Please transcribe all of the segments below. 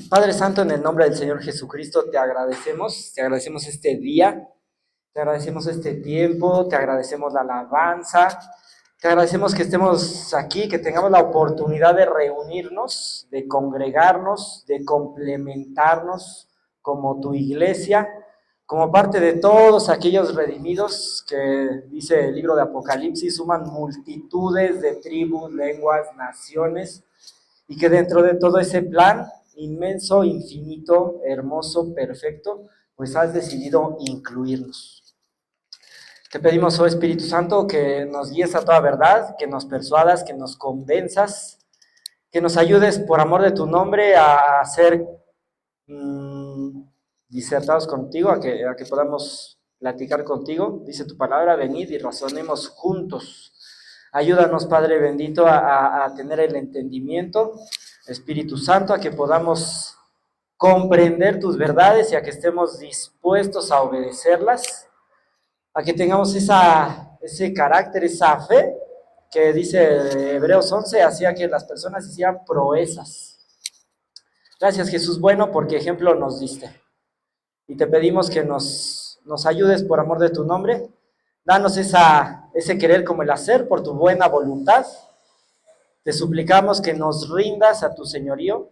Padre Santo, en el nombre del Señor Jesucristo, te agradecemos este día, te agradecemos este tiempo, te agradecemos la alabanza, te agradecemos que estemos aquí, que tengamos la oportunidad de reunirnos, de congregarnos, de complementarnos como tu iglesia, como parte de todos aquellos redimidos que, dice el libro de Apocalipsis, suman multitudes de tribus, lenguas, naciones, y que dentro de todo ese plan inmenso, infinito, hermoso, perfecto, pues has decidido incluirnos. Te pedimos, oh Espíritu Santo, que nos guíes a toda verdad, que nos persuadas, que nos convenzas, que nos ayudes por amor de tu nombre a ser disertados contigo, a que podamos platicar contigo. Dice tu palabra, venid y razonemos juntos. Ayúdanos, Padre bendito, a tener el entendimiento, Espíritu Santo, a que podamos comprender tus verdades y a que estemos dispuestos a obedecerlas, a que tengamos ese carácter, esa fe que dice Hebreos 11, hacía que las personas hicieran proezas. Gracias, Jesús bueno, porque ejemplo nos diste. Y te pedimos que nos ayudes por amor de tu nombre. Danos ese querer como el hacer por tu buena voluntad. Te suplicamos que nos rindas a tu señorío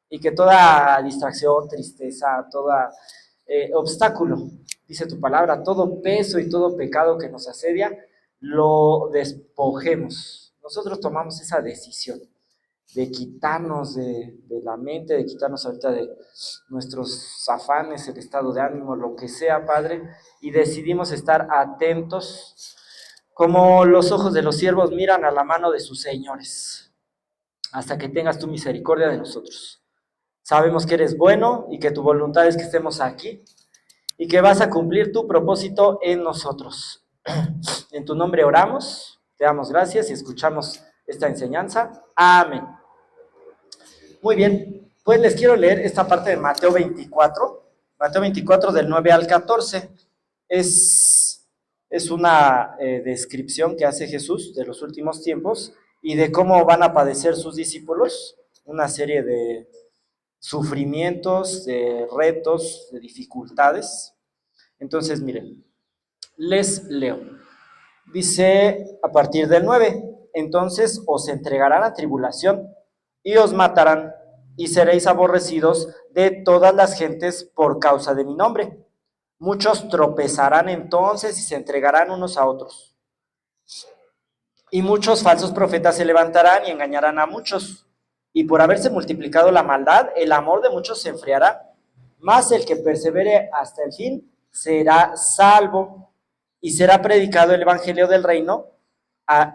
y que toda distracción, tristeza, todo obstáculo, dice tu palabra, todo peso y todo pecado que nos asedia, lo despojemos. Nosotros tomamos esa decisión de quitarnos de la mente, de quitarnos ahorita de nuestros afanes, el estado de ánimo, lo que sea, Padre, y decidimos estar atentos como los ojos de los siervos miran a la mano de sus señores, hasta que tengas tu misericordia de nosotros. Sabemos que eres bueno y que tu voluntad es que estemos aquí y que vas a cumplir tu propósito en nosotros. En tu nombre oramos, te damos gracias y escuchamos esta enseñanza. Amén. Muy bien, pues les quiero leer esta parte de Mateo 24 del 9 al 14. Es una descripción que hace Jesús de los últimos tiempos y de cómo van a padecer sus discípulos, una serie de sufrimientos, de retos, de dificultades. Entonces, miren, les leo. Dice a partir del 9, entonces os entregarán a tribulación y os matarán y seréis aborrecidos de todas las gentes por causa de mi nombre. Muchos tropezarán entonces y se entregarán unos a otros. Y muchos falsos profetas se levantarán y engañarán a muchos. Y por haberse multiplicado la maldad, el amor de muchos se enfriará. Mas el que persevere hasta el fin será salvo. Y será predicado el evangelio del reino,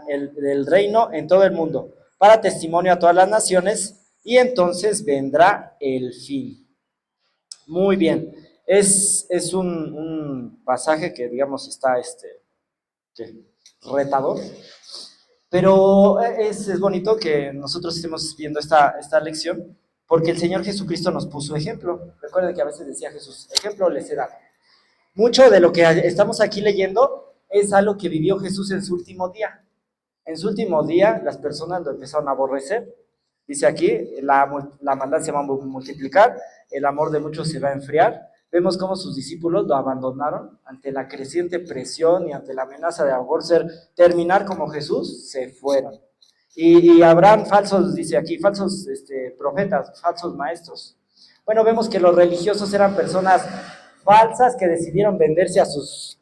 del reino en todo el mundo, para testimonio a todas las naciones, y entonces vendrá el fin. Muy bien. Es un pasaje que, digamos, está retador, pero es bonito que nosotros estemos viendo esta lección, porque el Señor Jesucristo nos puso ejemplo. Recuerden que a veces decía Jesús, ejemplo les he dado. Mucho de lo que estamos aquí leyendo es algo que vivió Jesús en su último día. En su último día las personas lo empezaron a aborrecer. Dice aquí, la maldad se va a multiplicar, el amor de muchos se va a enfriar. Vemos cómo sus discípulos lo abandonaron ante la creciente presión y ante la amenaza de terminar como Jesús, se fueron. Y habrán falsos, dice aquí, falsos profetas, falsos maestros. Bueno, vemos que los religiosos eran personas falsas que decidieron venderse a sus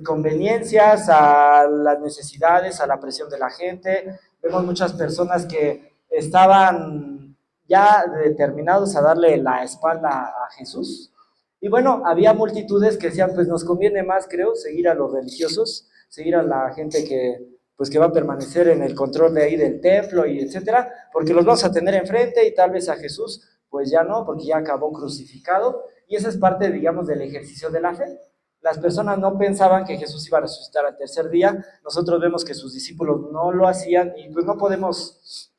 conveniencias, a las necesidades, a la presión de la gente. Vemos muchas personas que estaban ya determinados a darle la espalda a Jesús. Y bueno, había multitudes que decían, pues nos conviene más, creo, seguir a los religiosos, seguir a la gente que va a permanecer en el control de ahí del templo y etcétera, porque los vamos a tener enfrente y tal vez a Jesús, pues ya no, porque ya acabó crucificado. Y esa es parte, digamos, del ejercicio de la fe. Las personas no pensaban que Jesús iba a resucitar al tercer día. Nosotros vemos que sus discípulos no lo hacían y pues no podemos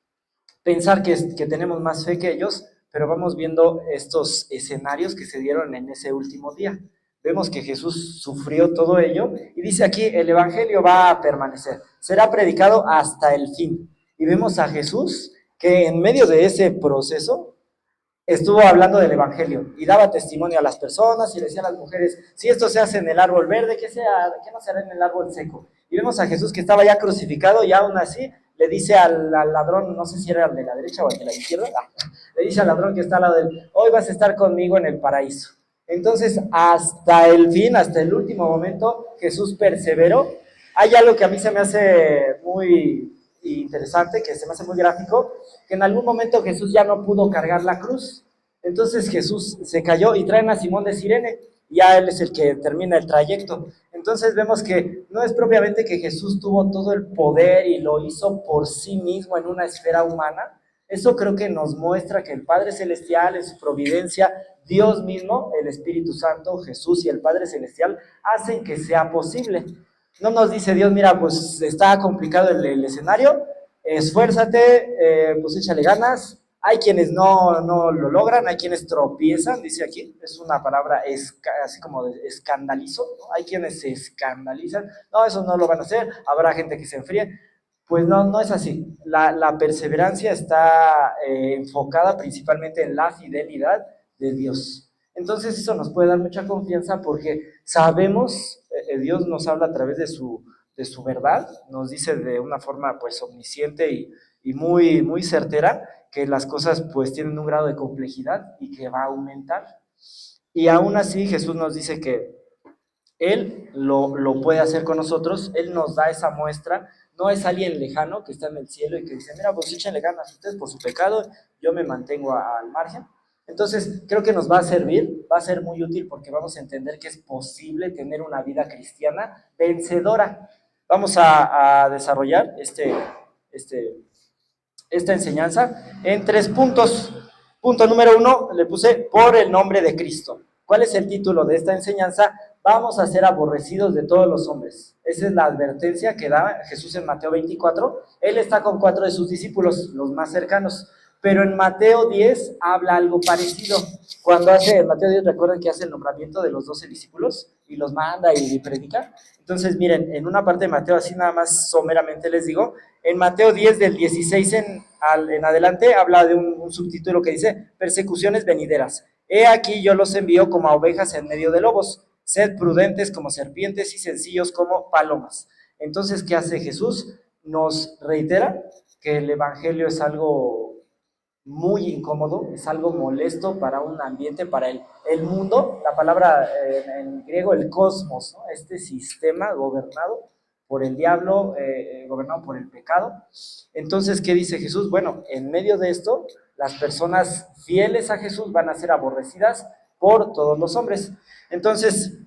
pensar que tenemos más fe que ellos, pero vamos viendo estos escenarios que se dieron en ese último día. Vemos que Jesús sufrió todo ello y dice aquí, el evangelio va a permanecer, será predicado hasta el fin. Y vemos a Jesús que en medio de ese proceso estuvo hablando del evangelio y daba testimonio a las personas y le decía a las mujeres, si esto se hace en el árbol verde, ¿qué no será en el árbol seco? Y vemos a Jesús que estaba ya crucificado y aún así le dice al ladrón, no sé si era el de la derecha o el de la izquierda, le dice al ladrón que está al lado de él, hoy vas a estar conmigo en el paraíso. Entonces, hasta el fin, hasta el último momento, Jesús perseveró. Hay algo que a mí se me hace muy interesante, que se me hace muy gráfico, que en algún momento Jesús ya no pudo cargar la cruz. Entonces Jesús se cayó y traen a Simón de Cirene, y ya él es el que termina el trayecto. Entonces vemos que no es propiamente que Jesús tuvo todo el poder y lo hizo por sí mismo en una esfera humana. Eso creo que nos muestra que el Padre Celestial en su providencia, Dios mismo, el Espíritu Santo, Jesús y el Padre Celestial hacen que sea posible. No nos dice Dios, mira, pues está complicado el escenario, esfuérzate, pues échale ganas. Hay quienes no lo logran, hay quienes tropiezan, dice aquí, es una palabra así como de escandalizo, ¿no? Hay quienes se escandalizan, no, eso no lo van a hacer, habrá gente que se enfríe. Pues no es así. La perseverancia está enfocada principalmente en la fidelidad de Dios. Entonces eso nos puede dar mucha confianza porque sabemos, Dios nos habla a través de su verdad, nos dice de una forma pues omnisciente y muy certera que las cosas pues tienen un grado de complejidad y que va a aumentar. Y aún así Jesús nos dice que Él lo puede hacer con nosotros, Él nos da esa muestra, no es alguien lejano que está en el cielo y que dice, mira, pues échenle ganas ustedes por su pecado, yo me mantengo al margen. Entonces, creo que nos va a servir, va a ser muy útil porque vamos a entender que es posible tener una vida cristiana vencedora. Vamos a desarrollar esta enseñanza en 3 puntos. Punto número 1, le puse por el nombre de Cristo. ¿Cuál es el título de esta enseñanza? Vamos a ser aborrecidos de todos los hombres. Esa es la advertencia que da Jesús en Mateo 24. Él está con 4 de sus discípulos, los más cercanos. Pero en Mateo 10 habla algo parecido. Cuando en Mateo 10, recuerden que hace el nombramiento de los 12 discípulos y los manda y predica. Entonces, miren, en una parte de Mateo, así nada más someramente les digo, en Mateo 10, del 16 en adelante, habla de un subtítulo que dice, persecuciones venideras. He aquí yo los envío como a ovejas en medio de lobos. Sed prudentes como serpientes y sencillos como palomas. Entonces, ¿qué hace Jesús? Nos reitera que el evangelio es algo muy incómodo, es algo molesto para un ambiente, para el mundo, la palabra en griego, el cosmos, ¿no? Este sistema gobernado por el diablo, gobernado por el pecado. Entonces, ¿qué dice Jesús? Bueno, en medio de esto, las personas fieles a Jesús van a ser aborrecidas por todos los hombres. Entonces,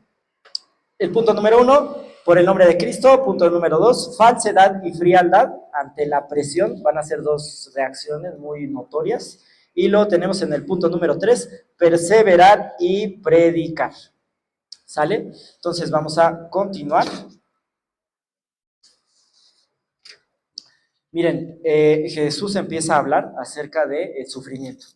el punto número 1, por el nombre de Cristo. Punto número 2, falsedad y frialdad ante la presión. Van a ser 2 reacciones muy notorias. Y lo tenemos en el punto número 3, perseverar y predicar. ¿Sale? Entonces vamos a continuar. Miren, Jesús empieza a hablar acerca del sufrimiento.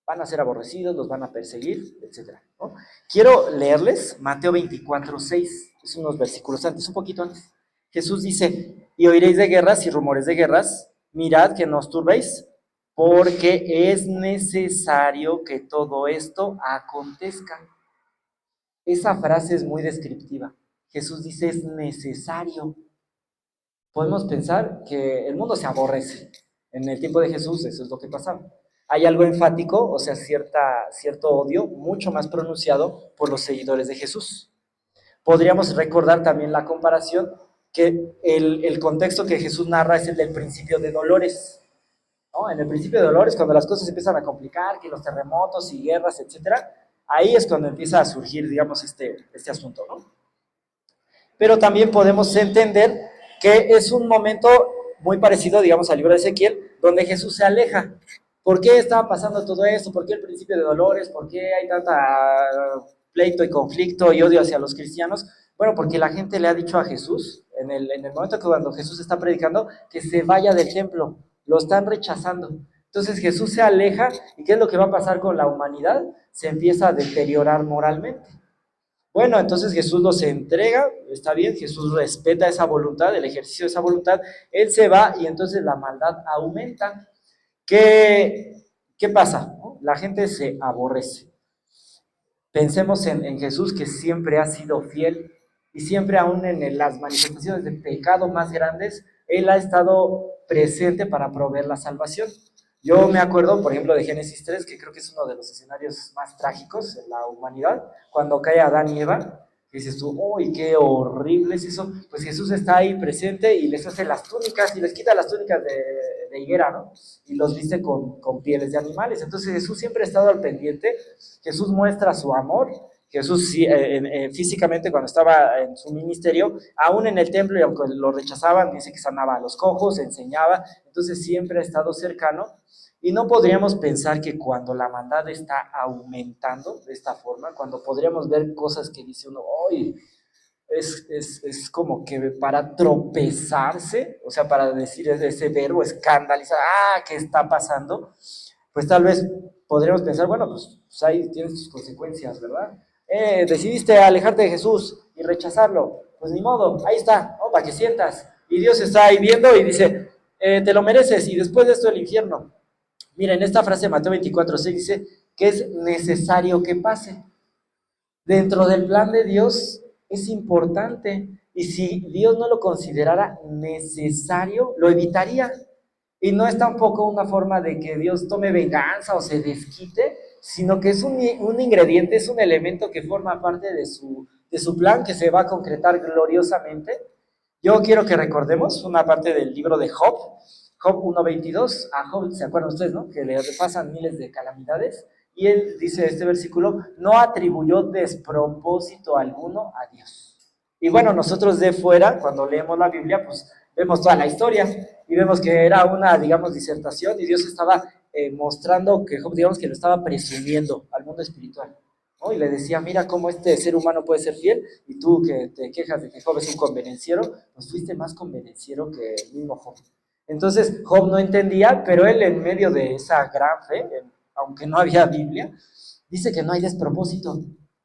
Van a ser aborrecidos, los van a perseguir, etc. ¿no? Quiero leerles Mateo 24:6, es unos versículos antes, un poquito antes. Jesús dice, y oiréis de guerras y rumores de guerras, mirad que no os turbéis, porque es necesario que todo esto acontezca. Esa frase es muy descriptiva. Jesús dice, es necesario. Podemos pensar que el mundo se aborrece. En el tiempo de Jesús eso es lo que pasaba. Hay algo enfático, o sea, cierto odio mucho más pronunciado por los seguidores de Jesús. Podríamos recordar también la comparación que el contexto que Jesús narra es el del principio de dolores. ¿No? En el principio de dolores, cuando las cosas empiezan a complicar, que los terremotos y guerras, etcétera, ahí es cuando empieza a surgir, digamos, este asunto, ¿no? Pero también podemos entender que es un momento muy parecido, digamos, al libro de Ezequiel, donde Jesús se aleja. ¿Por qué estaba pasando todo esto? ¿Por qué el principio de dolores? ¿Por qué hay tanta pleito y conflicto y odio hacia los cristianos? Bueno, porque la gente le ha dicho a Jesús, en el momento que cuando Jesús está predicando, que se vaya del templo. Lo están rechazando. Entonces Jesús se aleja, ¿y qué es lo que va a pasar con la humanidad? Se empieza a deteriorar moralmente. Bueno, entonces Jesús los entrega, está bien, Jesús respeta esa voluntad, el ejercicio de esa voluntad, Él se va y entonces la maldad aumenta. ¿Qué pasa? la gente se aborrece. Pensemos en Jesús, que siempre ha sido fiel y siempre, aún en las manifestaciones de pecado más grandes, Él ha estado presente para proveer la salvación. Yo me acuerdo, por ejemplo, de Génesis 3, que creo que es uno de los escenarios más trágicos en la humanidad, cuando cae Adán y Eva. Dices tú, ¡uy, qué horrible es eso! Pues Jesús está ahí presente y les hace las túnicas y les quita las túnicas de higuera, ¿no? Y los viste con pieles de animales. Entonces Jesús siempre ha estado al pendiente. Jesús muestra su amor. Jesús físicamente, cuando estaba en su ministerio, aún en el templo, y aunque lo rechazaban, dice que sanaba a los cojos, enseñaba. Entonces siempre ha estado cercano. Y no podríamos pensar que cuando la maldad está aumentando de esta forma, cuando podríamos ver cosas que dice uno, ¡ay! Es como que para tropezarse, o sea, para decir ese verbo, escandalizar, ¿qué está pasando? Pues tal vez podríamos pensar, bueno, pues ahí tienes tus consecuencias, ¿verdad? Decidiste alejarte de Jesús y rechazarlo, pues ni modo, ahí está, ¿no? Para que sientas. Y Dios está ahí viendo y dice, te lo mereces, y después de esto el infierno. Miren, esta frase de Mateo 24:6 dice que es necesario que pase. Dentro del plan de Dios es importante, y si Dios no lo considerara necesario, lo evitaría. Y no es tampoco una forma de que Dios tome venganza o se desquite, sino que es un ingrediente, es un elemento que forma parte de su plan, que se va a concretar gloriosamente. Yo quiero que recordemos una parte del libro de Job 1:22. A Job, ¿se acuerdan ustedes, no? Que le pasan miles de calamidades. Y él dice este versículo, no atribuyó despropósito alguno a Dios. Y bueno, nosotros de fuera, cuando leemos la Biblia, pues vemos toda la historia y vemos que era una, digamos, disertación, y Dios estaba mostrando que Job, digamos, que lo estaba presumiendo al mundo espiritual, ¿no? Y le decía, mira cómo este ser humano puede ser fiel, y tú que te quejas de que Job es un convenenciero, pues fuiste más convenenciero que el mismo Job. Entonces Job no entendía, pero él, en medio de esa gran fe, aunque no había Biblia, dice que no hay despropósito.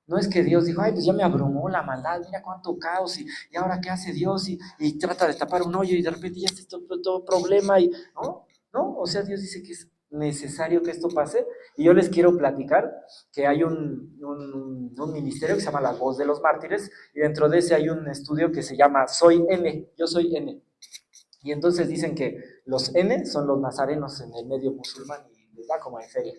No es que Dios dijo, ay, pues ya me abrumó la maldad, mira cuánto caos, y ahora qué hace Dios, y trata de tapar un hoyo, y de repente ya está todo problema, y no, o sea, Dios dice que es necesario que esto pase. Y yo les quiero platicar que hay un ministerio que se llama La Voz de los Mártires, y dentro de ese hay un estudio que se llama Soy N, yo soy N. Y entonces dicen que los N son los nazarenos en el medio musulmán, y les da como en feria.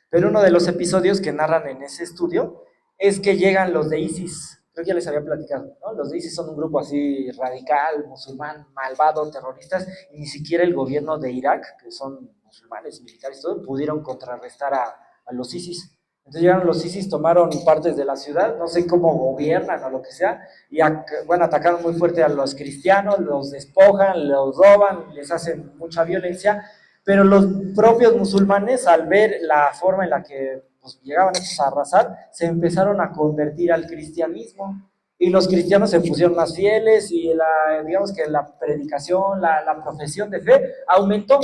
Pero uno de los episodios que narran en ese estudio es que llegan los de ISIS. Creo que ya les había platicado, ¿no? Los de ISIS son un grupo así radical, musulmán, malvado, terroristas, y ni siquiera el gobierno de Irak, que son musulmanes, militares, todo, pudieron contrarrestar a los ISIS. Entonces llegaron los ISIS, tomaron partes de la ciudad, no sé cómo gobiernan o lo que sea, y bueno, atacaron muy fuerte a los cristianos, los despojan, los roban, les hacen mucha violencia. Pero los propios musulmanes, al ver la forma en la que pues, llegaban estos a arrasar, se empezaron a convertir al cristianismo. Y los cristianos se pusieron más fieles, y digamos que la predicación, la profesión de fe aumentó.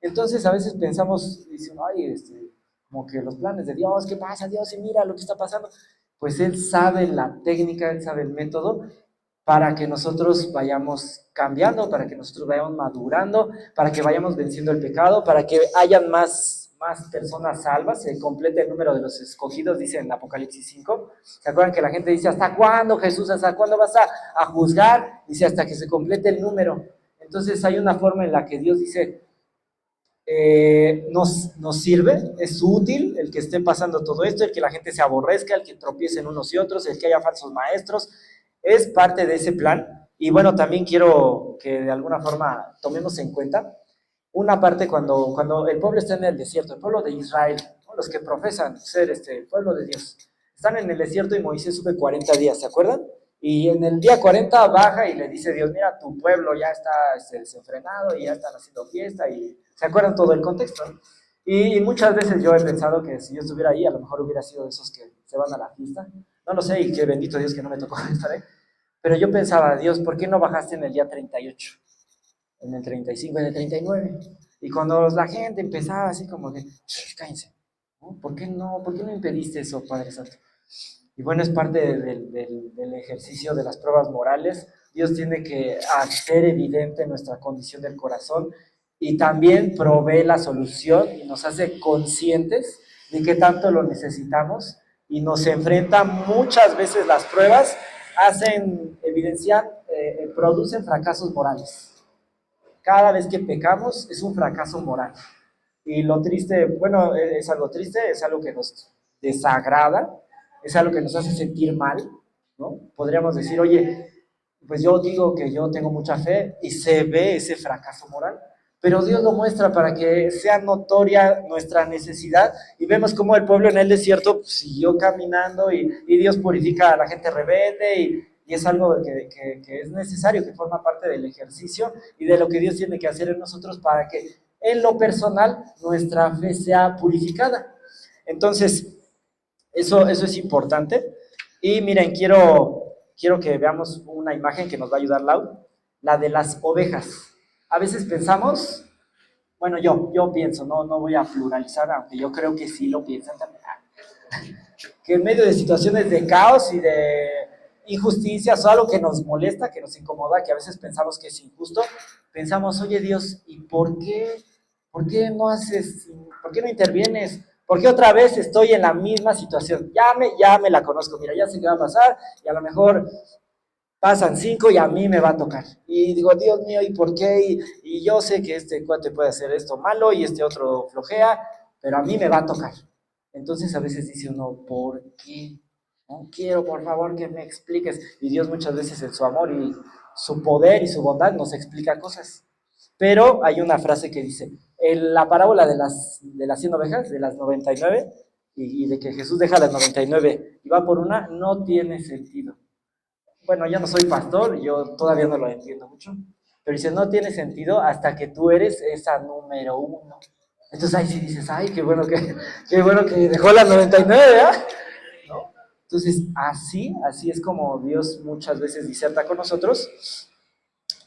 Entonces a veces pensamos, dicen, ay, como que los planes de Dios, ¿qué pasa Dios? Y mira lo que está pasando. Pues Él sabe la técnica, Él sabe el método, para que nosotros vayamos cambiando, para que nosotros vayamos madurando, para que vayamos venciendo el pecado, para que hayan más personas salvas, se complete el número de los escogidos, dice en Apocalipsis 5. ¿Se acuerdan que la gente dice, ¿hasta cuándo, Jesús? ¿Hasta cuándo vas a juzgar? Dice, hasta que se complete el número. Entonces hay una forma en la que Dios dice, nos sirve, es útil el que esté pasando todo esto, el que la gente se aborrezca, el que tropiecen unos y otros, el que haya falsos maestros, es parte de ese plan. Y bueno, también quiero que de alguna forma tomemos en cuenta una parte cuando el pueblo está en el desierto, el pueblo de Israel, ¿no? Los que profesan ser pueblo de Dios, están en el desierto, y Moisés sube 40 días, ¿se acuerdan? Y en el día 40 baja y le dice Dios, mira, tu pueblo ya está desenfrenado y ya están haciendo fiesta, y ¿se acuerdan todo el contexto? Y muchas veces yo he pensado que si yo estuviera ahí, a lo mejor hubiera sido de esos que se van a la fiesta. No lo sé, y qué bendito Dios que no me tocó estar ahí. Pero yo pensaba, Dios, ¿por qué no bajaste en el día 38? En el 35, en el 39. Y cuando la gente empezaba así como de, cállense, ¿no? ¿Por qué no impediste eso, Padre Santo? Y bueno, es parte del ejercicio de las pruebas morales. Dios tiene que hacer evidente nuestra condición del corazón, y también provee la solución y nos hace conscientes ni qué tanto lo necesitamos, y nos enfrentan muchas veces las pruebas, producen fracasos morales. Cada vez que pecamos es un fracaso moral. Y lo triste, bueno, es algo triste, es algo que nos desagrada, es algo que nos hace sentir mal, ¿no? Podríamos decir, oye, pues yo digo que yo tengo mucha fe y se ve ese fracaso moral, pero Dios lo muestra para que sea notoria nuestra necesidad, y vemos cómo el pueblo en el desierto pues, siguió caminando, y Dios purifica a la gente rebelde, y es algo que es necesario, que forma parte del ejercicio y de lo que Dios tiene que hacer en nosotros para que en lo personal nuestra fe sea purificada. Entonces, eso es importante. Y miren, quiero que veamos una imagen que nos va a ayudar Lau, la de las ovejas. A veces pensamos, bueno, yo pienso, no voy a pluralizar, aunque yo creo que sí lo piensan también, que en medio de situaciones de caos y de injusticias o algo que nos molesta, que nos incomoda, que a veces pensamos que es injusto, pensamos, oye Dios, ¿y por qué no haces, por qué no intervienes? ¿Por qué otra vez estoy en la misma situación? Ya me la conozco, mira, ya sé qué va a pasar, y a lo mejor pasan 5 y a mí me va a tocar. Y digo, Dios mío, ¿y por qué? Y yo sé que este cuate puede hacer esto malo y este otro flojea, pero a mí me va a tocar. Entonces a veces dice uno, ¿por qué? No quiero, por favor, que me expliques. Y Dios muchas veces en su amor y su poder y su bondad nos explica cosas. Pero hay una frase que dice, en la parábola de las 100 ovejas, de las 99, y de que Jesús deja las 99 y va por una, no tiene sentido. Bueno, yo no soy pastor, yo todavía no lo entiendo mucho, pero dice, no tiene sentido hasta que tú eres esa número uno. Entonces ahí sí dices, ay, qué bueno que dejó la 99, ¿verdad? ¿No? Entonces, así es como Dios muchas veces diserta con nosotros.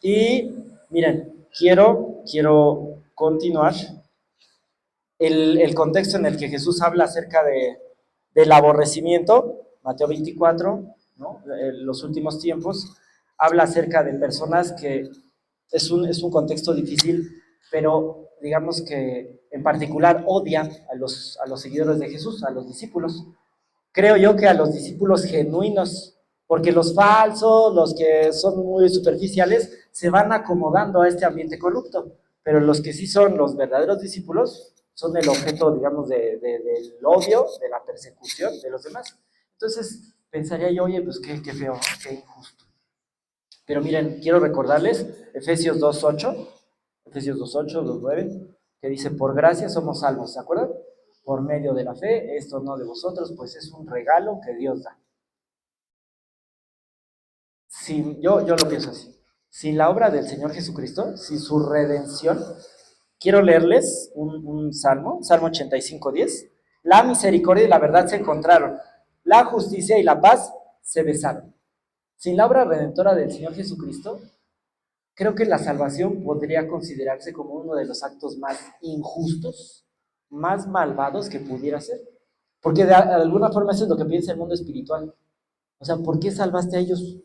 Y miren, quiero continuar el contexto en el que Jesús habla acerca del aborrecimiento, Mateo 24, ¿no? Los últimos tiempos, habla acerca de personas que es un contexto difícil, pero digamos que en particular odian a los seguidores de Jesús, a los discípulos. Creo yo que a los discípulos genuinos, porque los falsos, los que son muy superficiales, se van acomodando a este ambiente corrupto, pero los que sí son los verdaderos discípulos son el objeto, digamos, del odio, de la persecución de los demás. Entonces, pensaría yo, oye, pues qué feo, ¿no? Qué injusto. Pero miren, quiero recordarles Efesios 2.8, Efesios 2.8, 2.9, que dice, por gracia somos salvos, ¿se acuerdan? Por medio de la fe, esto no de vosotros, pues es un regalo que Dios da. Yo lo pienso así. Sin la obra del Señor Jesucristo, sin su redención, quiero leerles un salmo, Salmo 85:10. La misericordia y la verdad se encontraron, la justicia y la paz se besaron. Sin la obra redentora del Señor Jesucristo, creo que la salvación podría considerarse como uno de los actos más injustos, más malvados que pudiera ser. Porque de alguna forma eso es lo que piensa el mundo espiritual. O sea, ¿por qué salvaste a ellos?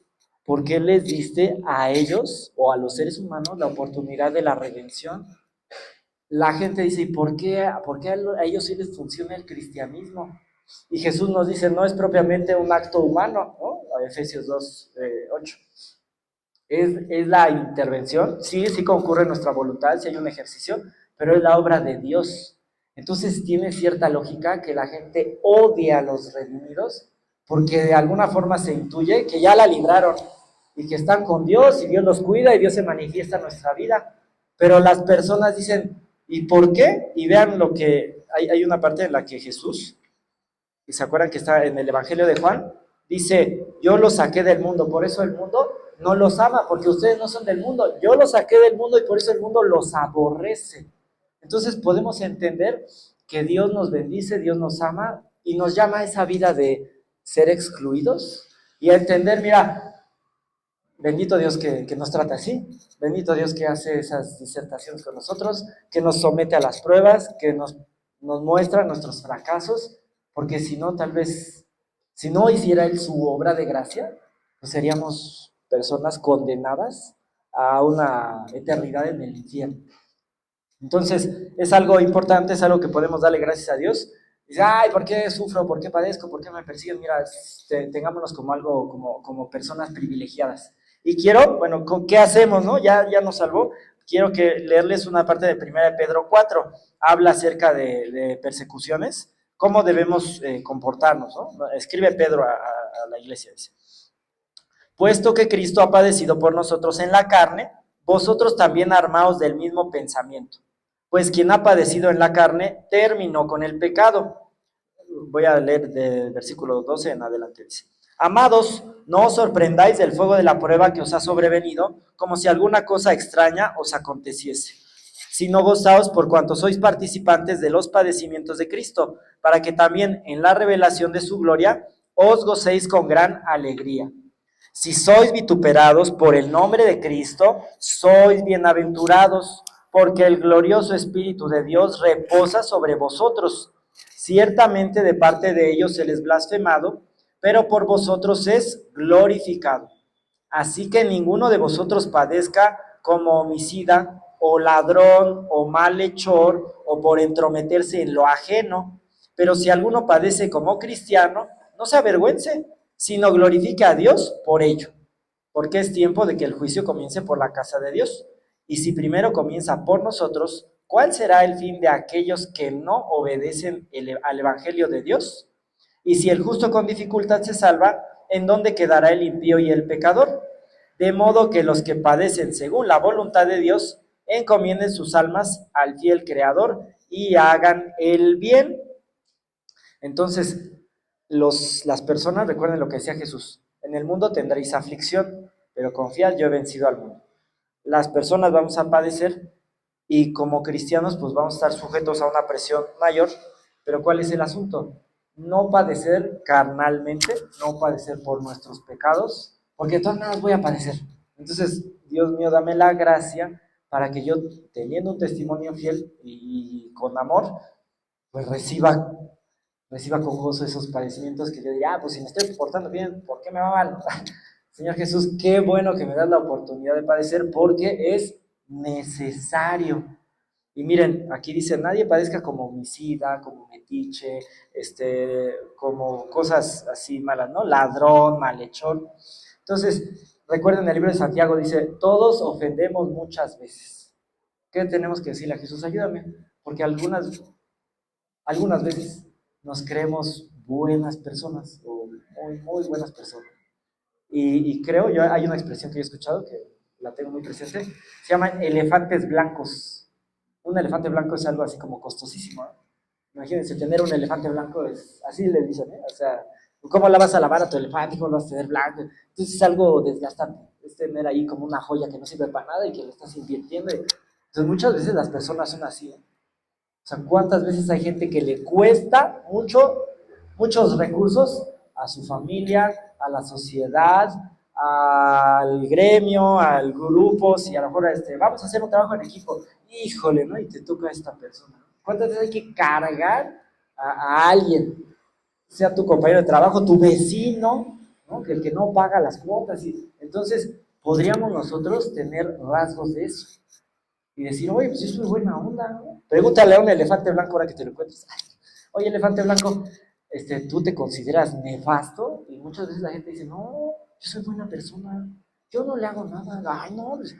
¿Por qué les diste a ellos o a los seres humanos la oportunidad de la redención? La gente dice, ¿y por qué a ellos sí les funciona el cristianismo? Y Jesús nos dice, no es propiamente un acto humano, ¿no? Efesios 2:8. Es la intervención, sí concurre nuestra voluntad, sí hay un ejercicio, pero es la obra de Dios. Entonces tiene cierta lógica que la gente odia a los redimidos, porque de alguna forma se intuye que ya la libraron y que están con Dios y Dios los cuida y Dios se manifiesta en nuestra vida. Pero las personas dicen, ¿y por qué? Y vean lo que hay una parte en la que Jesús, y se acuerdan que está en el Evangelio de Juan, dice, yo los saqué del mundo, por eso el mundo no los ama, porque ustedes no son del mundo, yo los saqué del mundo y por eso el mundo los aborrece. Entonces podemos entender que Dios nos bendice, Dios nos ama y nos llama a esa vida de ser excluidos y a entender, mira, bendito Dios que nos trata así, bendito Dios que hace esas disertaciones con nosotros, que nos somete a las pruebas, que nos muestra nuestros fracasos, porque si no, tal vez, si no hiciera Él su obra de gracia, pues seríamos personas condenadas a una eternidad en el infierno. Entonces, es algo importante, es algo que podemos darle gracias a Dios, Dice, ay, ¿por qué sufro? ¿Por qué padezco? ¿Por qué me persiguen? Mira, tengámonos como algo, como personas privilegiadas. Y quiero, bueno, ¿qué hacemos, no? Ya nos salvó. Quiero leerles una parte de 1 Pedro 4. Habla acerca de persecuciones, cómo debemos comportarnos, ¿no? Escribe Pedro a la iglesia, dice. Puesto que Cristo ha padecido por nosotros en la carne, vosotros también armaos del mismo pensamiento. Pues quien ha padecido en la carne terminó con el pecado. Voy a leer del versículo 12 en adelante. Dice: Amados, no os sorprendáis del fuego de la prueba que os ha sobrevenido, como si alguna cosa extraña os aconteciese, sino gozaos por cuanto sois participantes de los padecimientos de Cristo, para que también en la revelación de su gloria os gocéis con gran alegría. Si sois vituperados por el nombre de Cristo, sois bienaventurados, porque el glorioso Espíritu de Dios reposa sobre vosotros. Ciertamente de parte de ellos él es blasfemado, pero por vosotros es glorificado. Así que ninguno de vosotros padezca como homicida, o ladrón, o malhechor, o por entrometerse en lo ajeno. Pero si alguno padece como cristiano, no se avergüence, sino glorifique a Dios por ello, porque es tiempo de que el juicio comience por la casa de Dios. Y si primero comienza por nosotros, ¿cuál será el fin de aquellos que no obedecen al Evangelio de Dios? Y si el justo con dificultad se salva, ¿en dónde quedará el impío y el pecador? De modo que los que padecen según la voluntad de Dios, encomienden sus almas al fiel Creador y hagan el bien. Entonces, las personas, recuerden lo que decía Jesús: en el mundo tendréis aflicción, pero confiad, yo he vencido al mundo. Las personas vamos a padecer, y como cristianos pues vamos a estar sujetos a una presión mayor, pero ¿cuál es el asunto? No padecer carnalmente, no padecer por nuestros pecados, porque de todas maneras voy a padecer. Entonces, Dios mío, dame la gracia para que yo, teniendo un testimonio fiel y con amor, pues reciba con gozo esos padecimientos, que yo diría, pues si me estoy portando bien, ¿por qué me va mal? Señor Jesús, qué bueno que me das la oportunidad de padecer, porque es necesario. Y miren, aquí dice: nadie padezca como homicida, como metiche, como cosas así malas, ¿no? Ladrón, malhechor. Entonces, recuerden, el libro de Santiago dice: todos ofendemos muchas veces. ¿Qué tenemos que decirle a Jesús? Ayúdame, porque algunas veces nos creemos buenas personas, o muy, muy buenas personas. Y creo, hay una expresión que yo he escuchado, que la tengo muy presente, se llaman elefantes blancos. Un elefante blanco es algo así como costosísimo, ¿no? Imagínense, tener un elefante blanco es, así le dicen, ¿eh? O sea, ¿cómo la vas a lavar a tu elefante? ¿Cómo lo vas a tener blanco? Entonces es algo desgastante, es tener ahí como una joya que no sirve para nada y que lo estás invirtiendo. Entonces muchas veces las personas son así, ¿eh? O sea, ¿cuántas veces hay gente que le cuesta muchos recursos a su familia, a la sociedad, al gremio, al grupo? Si a lo mejor vamos a hacer un trabajo en equipo, híjole, ¿no? Y te toca a esta persona. ¿Cuántas veces hay que cargar a alguien? Sea tu compañero de trabajo, tu vecino, ¿no? Que el que no paga las cuotas. Entonces, podríamos nosotros tener rasgos de eso y decir: oye, pues yo soy buena onda, ¿no? Pregúntale a un elefante blanco ahora que te lo encuentres: oye, elefante blanco, ¿tú te consideras nefasto? Y muchas veces la gente dice: no, yo soy buena persona, yo no le hago nada. Ay, no, pues,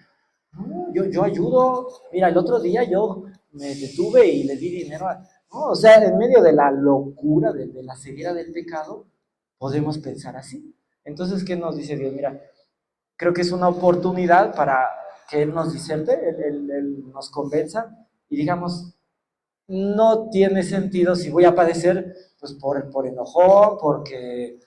no, yo ayudo. Mira, el otro día yo me detuve y le di dinero a... No, o sea, en medio de la locura, de la ceguera del pecado, podemos pensar así. Entonces, ¿qué nos dice Dios? Mira, creo que es una oportunidad para que Él nos diserte, Él nos convenza y digamos: no tiene sentido si voy a padecer, pues por enojón, porque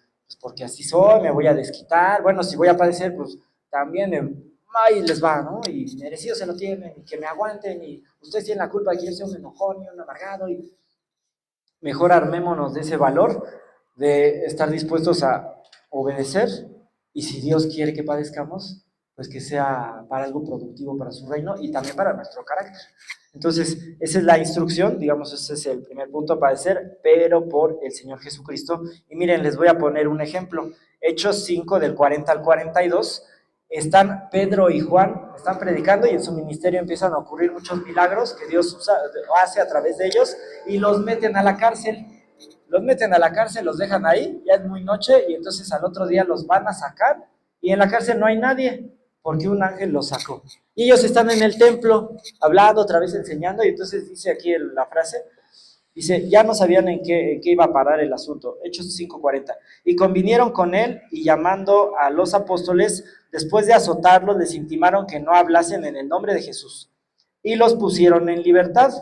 así soy, me voy a desquitar. Bueno, si voy a padecer, pues también ahí les va, ¿no? Y merecido se lo tienen, y que me aguanten, y ustedes tienen la culpa de que yo sea un enojón y un amargado. Y mejor armémonos de ese valor de estar dispuestos a obedecer, y si Dios quiere que padezcamos, pues que sea para algo productivo para su reino y también para nuestro carácter. Entonces, esa es la instrucción, digamos, ese es el primer punto: padecer, pero por el Señor Jesucristo. Y miren, les voy a poner un ejemplo. Hechos 5, del 40 al 42, están Pedro y Juan, están predicando, y en su ministerio empiezan a ocurrir muchos milagros que Dios hace a través de ellos, y los meten a la cárcel. los meten a la cárcel, los dejan ahí, ya es muy noche, y entonces al otro día los van a sacar, y en la cárcel no hay nadie, porque un ángel los sacó. Y ellos están en el templo, hablando, otra vez enseñando, y entonces dice aquí la frase, dice, ya no sabían en qué iba a parar el asunto. Hechos 5:40. Y convinieron con él, y llamando a los apóstoles, después de azotarlos, les intimaron que no hablasen en el nombre de Jesús. Y los pusieron en libertad.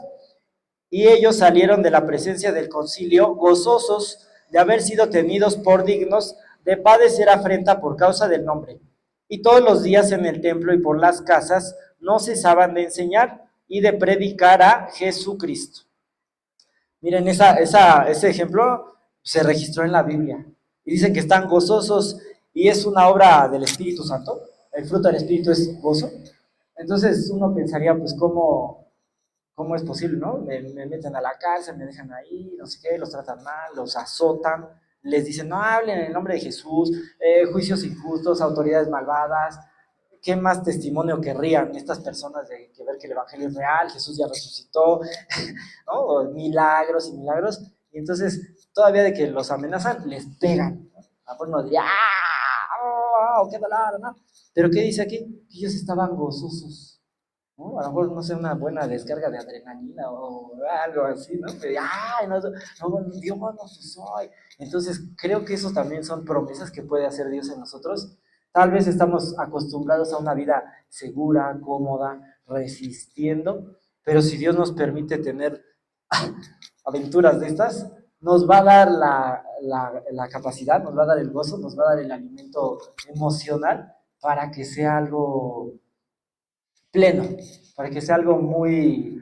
Y ellos salieron de la presencia del concilio, gozosos de haber sido tenidos por dignos de padecer afrenta por causa del nombre. Y todos los días en el templo y por las casas no cesaban de enseñar y de predicar a Jesucristo. Miren, ese ejemplo se registró en la Biblia. Y dice que están gozosos y es una obra del Espíritu Santo. El fruto del Espíritu es gozo. Entonces uno pensaría, pues, ¿cómo es posible, no? Me meten a la cárcel, me dejan ahí, no sé qué, los tratan mal, los azotan, les dicen, no hablen en el nombre de Jesús, juicios injustos, autoridades malvadas. ¿Qué más testimonio querrían estas personas de que ver que el Evangelio es real, Jesús ya resucitó, ¿no? Milagros y milagros, y entonces todavía de que los amenazan, les pegan, ¿no? A uno diría, qué dolor, ¿no? Pero ¿qué dice aquí? Que ellos estaban gozosos, ¿no? A lo mejor, no sé, una buena descarga de adrenalina o algo así, ¿no? Pero, ¡ay, no, Dios nos soy! Entonces, creo que eso también son promesas que puede hacer Dios en nosotros. Tal vez estamos acostumbrados a una vida segura, cómoda, resistiendo, pero si Dios nos permite tener aventuras de estas, nos va a dar la capacidad, nos va a dar el gozo, nos va a dar el alimento emocional para que sea algo pleno, para que sea algo muy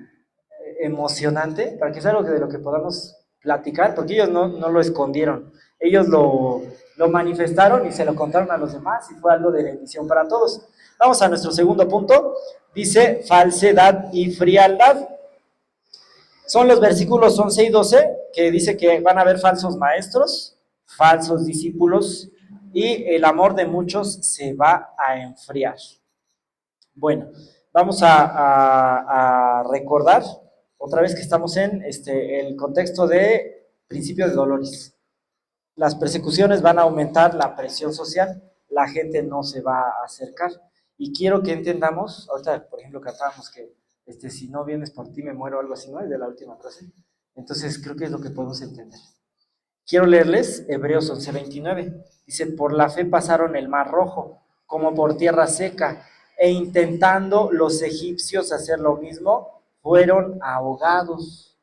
emocionante, para que sea algo de lo que podamos platicar, porque ellos no lo escondieron, ellos lo manifestaron y se lo contaron a los demás y fue algo de bendición para todos. Vamos a nuestro segundo punto, dice falsedad y frialdad. Son los versículos 11 y 12 que dice que van a haber falsos maestros, falsos discípulos y el amor de muchos se va a enfriar. Bueno, vamos a recordar otra vez que estamos en el contexto de principio de dolores. Las persecuciones van a aumentar la presión social, la gente no se va a acercar. Y quiero que entendamos, ahorita por ejemplo cantábamos que si no vienes por ti me muero, algo así, ¿no? Es de la última frase. Entonces creo que es lo que podemos entender. Quiero leerles Hebreos 11:29. Dice, por la fe pasaron el mar rojo, como por tierra seca, e intentando los egipcios hacer lo mismo, fueron ahogados.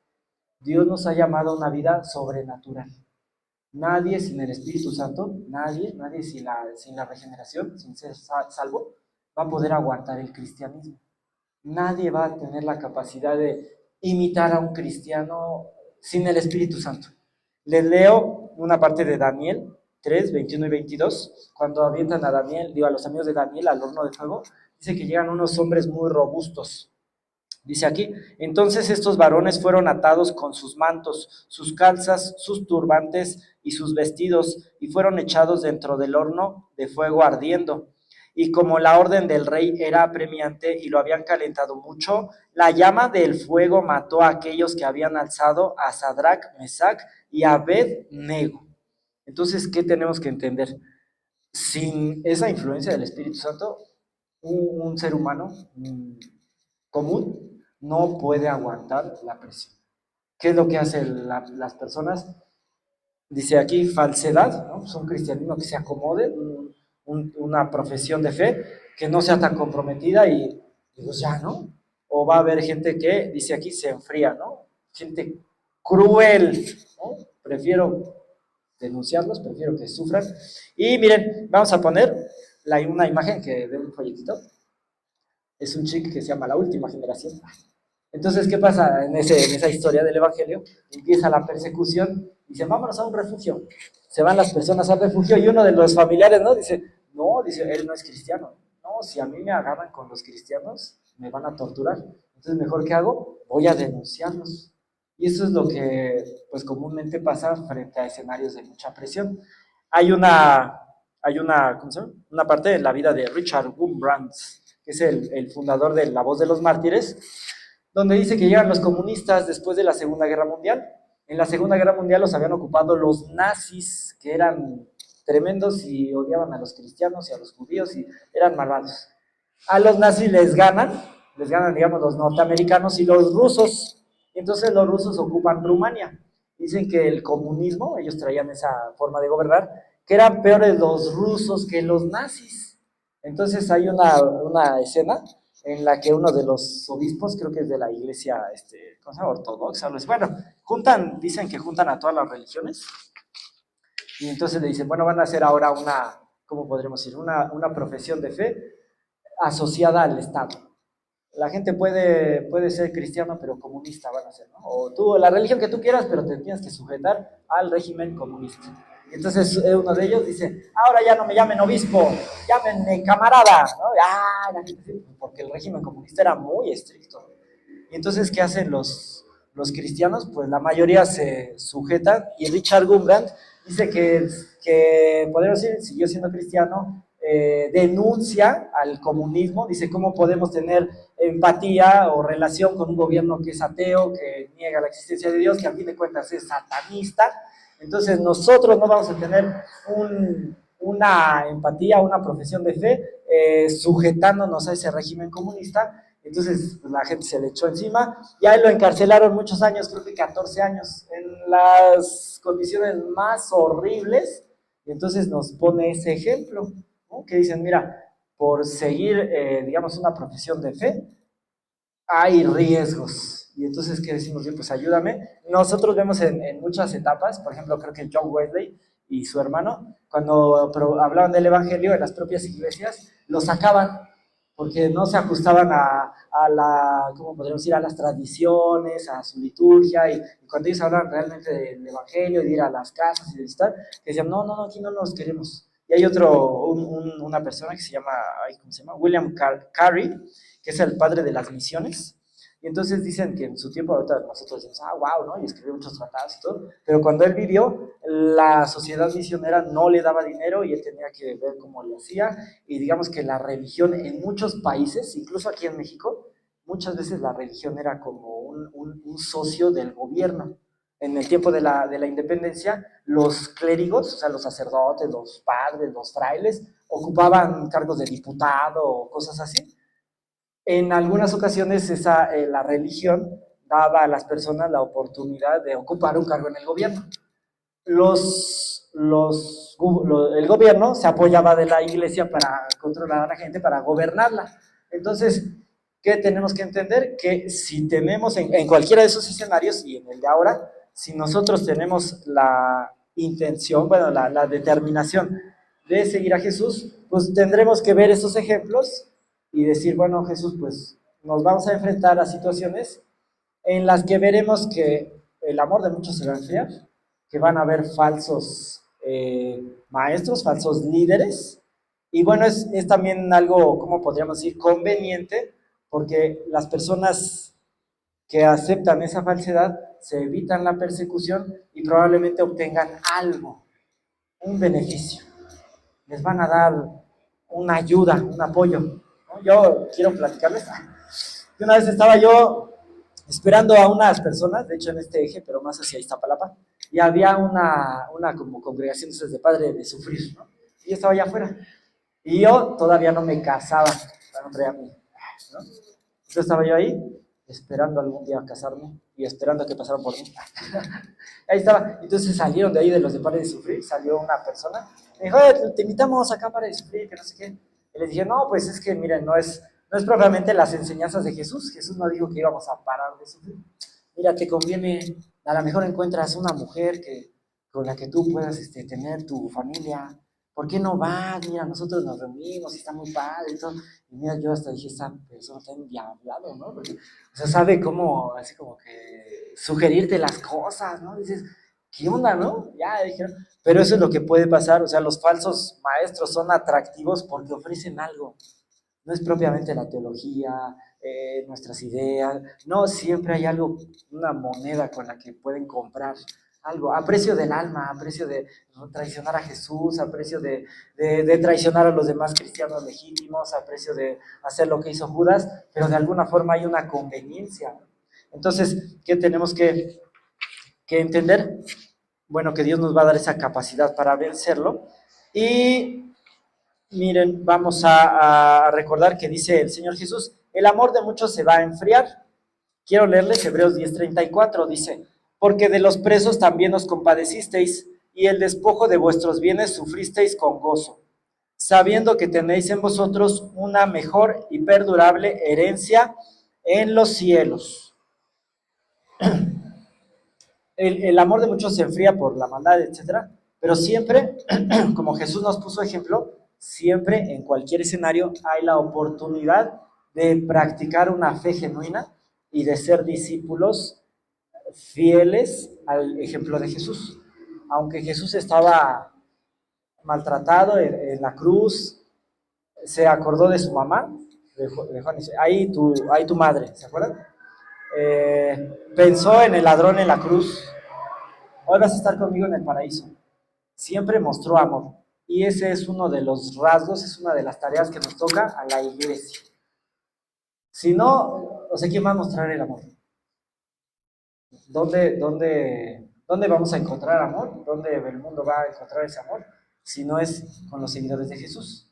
Dios nos ha llamado a una vida sobrenatural. Nadie sin el Espíritu Santo, nadie sin la regeneración, sin ser salvo, va a poder aguantar el cristianismo. Nadie va a tener la capacidad de imitar a un cristiano sin el Espíritu Santo. Les leo una parte de Daniel 3, 21 y 22. Cuando avientan a a los amigos de Daniel al horno de fuego, dice que llegan unos hombres muy robustos. Dice aquí, entonces estos varones fueron atados con sus mantos, sus calzas, sus turbantes y sus vestidos, y fueron echados dentro del horno de fuego ardiendo. Y como la orden del rey era apremiante y lo habían calentado mucho, la llama del fuego mató a aquellos que habían alzado a Sadrach, Mesach y Abed-nego. Entonces, ¿qué tenemos que entender? Sin esa influencia del Espíritu Santo, un ser humano común no puede aguantar la presión. ¿Qué es lo que hacen las personas? Dice aquí falsedad, ¿no? Es un cristianismo que se acomode, una profesión de fe que no sea tan comprometida y pues ya, ¿no? O va a haber gente que, dice aquí, se enfría, ¿no? Gente cruel, ¿no? Prefiero denunciarlos, prefiero que sufran. Y miren, vamos a poner una imagen que de un folletito. Es un chico que se llama La Última Generación. Entonces, ¿qué pasa en esa historia del Evangelio? Empieza la persecución, dicen, vámonos a un refugio. Se van las personas al refugio y uno de los familiares, ¿no? Dice, él no es cristiano. No, si a mí me agarran con los cristianos, me van a torturar. Entonces, ¿mejor qué hago? Voy a denunciarlos. Y eso es lo que, pues, comúnmente pasa frente a escenarios de mucha presión. Hay una ¿cómo se llama? Una parte de la vida de Richard Wurmbrand, que es el fundador de La Voz de los Mártires, donde dice que llegan los comunistas después de la Segunda Guerra Mundial. En la Segunda Guerra Mundial los habían ocupado los nazis, que eran tremendos y odiaban a los cristianos y a los judíos y eran malvados. A los nazis les ganan, digamos, los norteamericanos y los rusos. Y entonces los rusos ocupan Rumania. Dicen que el comunismo, ellos traían esa forma de gobernar, que eran peores los rusos que los nazis. Entonces hay una escena en la que uno de los obispos, creo que es de la iglesia ¿cómo se llama? Ortodoxa, bueno, dicen que juntan a todas las religiones, y entonces le dicen, bueno, van a hacer ahora ¿cómo podremos decir? Una profesión de fe asociada al Estado. La gente puede ser cristiano, pero comunista van a ser, ¿no? O tú, la religión que tú quieras, pero te tienes que sujetar al régimen comunista. Entonces uno de ellos dice, ahora ya no me llamen obispo, llámenme camarada, ¿no? La gente, porque el régimen comunista era muy estricto. Y entonces, ¿qué hacen los cristianos? Pues la mayoría se sujetan, y Richard Gumbrand dice que podemos decir, siguió siendo cristiano, denuncia al comunismo, dice cómo podemos tener empatía o relación con un gobierno que es ateo, que niega la existencia de Dios, que a fin de cuentas es satanista. Entonces nosotros no vamos a tener una empatía, una profesión de fe, sujetándonos a ese régimen comunista. Entonces pues, la gente se le echó encima y ahí lo encarcelaron muchos años, creo que 14 años, en las condiciones más horribles. Y entonces nos pone ese ejemplo, ¿no? Que dicen, mira, por seguir, digamos, una profesión de fe, hay riesgos. Y entonces, ¿qué decimos? Bien, pues ayúdame. Nosotros vemos en muchas etapas, por ejemplo, creo que John Wesley y su hermano, cuando hablaban del evangelio en las propias iglesias, lo sacaban porque no se ajustaban ¿cómo podríamos decir? A las tradiciones, a su liturgia, y cuando ellos hablan realmente del evangelio, de ir a las casas y de visitar, que decían, no, no, aquí no nos queremos. Y hay una persona que se llama, ¿cómo se llama? William Carey, que es el padre de las misiones. Y entonces dicen que en su tiempo, ahorita nosotros decimos, wow, ¿no? Y escribió muchos tratados y todo, pero cuando él vivió, la sociedad misionera no le daba dinero y él tenía que ver cómo le hacía, y digamos que la religión en muchos países, incluso aquí en México, muchas veces la religión era como un socio del gobierno. En el tiempo de la independencia, los clérigos, o sea, los sacerdotes, los padres, los frailes, ocupaban cargos de diputado o cosas así. En algunas ocasiones la religión daba a las personas la oportunidad de ocupar un cargo en el gobierno. El gobierno se apoyaba de la iglesia para controlar a la gente, para gobernarla. Entonces, ¿qué tenemos que entender? Que si tenemos en cualquiera de esos escenarios y en el de ahora, si nosotros tenemos la intención, bueno, la determinación de seguir a Jesús, pues tendremos que ver esos ejemplos y decir, bueno, Jesús, pues nos vamos a enfrentar a situaciones en las que veremos que el amor de muchos se va a enfriar, que van a haber falsos maestros, falsos líderes, y bueno, es también algo, ¿cómo podríamos decir?, conveniente, porque las personas que aceptan esa falsedad se evitan la persecución y probablemente obtengan algo, un beneficio, les van a dar una ayuda, un apoyo, ¿no? Yo quiero platicarles que una vez estaba yo esperando a unas personas, de hecho en este eje, pero más hacia Iztapalapa, y había una como congregación de padre de sufrir, ¿no? Y yo estaba allá afuera, y yo todavía no me casaba, no traía mi, ¿no? Entonces estaba yo ahí, esperando algún día casarme, y esperando a que pasaran por mí. Ahí estaba, entonces salieron de ahí de los de padre de sufrir, salió una persona, me dijo, te invitamos acá para de sufrir, que no sé qué. Y les dije, no, pues es que miren, no es propiamente las enseñanzas de Jesús. Jesús no dijo que íbamos a parar de sufrir. Mira, te conviene, a lo mejor encuentras una mujer con la que tú puedas tener tu familia. ¿Por qué no vas? Mira, nosotros nos reunimos y está muy padre y todo. Y mira, yo hasta dije, esta persona está endiablado, ¿no? Porque, o sea, sabe cómo, así como que sugerirte las cosas, ¿no? Dices, ¿qué onda, no? Ya dijeron. Pero eso es lo que puede pasar. O sea, los falsos maestros son atractivos porque ofrecen algo. No es propiamente la teología, nuestras ideas, no, siempre hay algo, una moneda con la que pueden comprar algo, a precio del alma, a precio de traicionar a Jesús, a precio de traicionar a los demás cristianos legítimos, a precio de hacer lo que hizo Judas, pero de alguna forma hay una conveniencia. Entonces, ¿qué tenemos que que entender, bueno, que Dios nos va a dar esa capacidad para vencerlo. Y miren, vamos a recordar que dice el Señor Jesús, el amor de muchos se va a enfriar. Quiero leerles Hebreos 10:34, dice, porque de los presos también os compadecisteis, y el despojo de vuestros bienes sufristeis con gozo, sabiendo que tenéis en vosotros una mejor y perdurable herencia en los cielos. El amor de muchos se enfría por la maldad, etcétera, pero siempre, como Jesús nos puso ejemplo, siempre en cualquier escenario hay la oportunidad de practicar una fe genuina y de ser discípulos fieles al ejemplo de Jesús. Aunque Jesús estaba maltratado en la cruz, se acordó de su mamá, de Juan, dice, ahí tu madre, ¿se acuerdan? Pensó en el ladrón en la cruz, hoy vas a estar conmigo en el paraíso. Siempre mostró amor. Y ese es uno de los rasgos, es una de las tareas que nos toca a la iglesia. Si no, o sea, ¿quién va a mostrar el amor? ¿Dónde vamos a encontrar amor? ¿Dónde el mundo va a encontrar ese amor? Si no es con los seguidores de Jesús.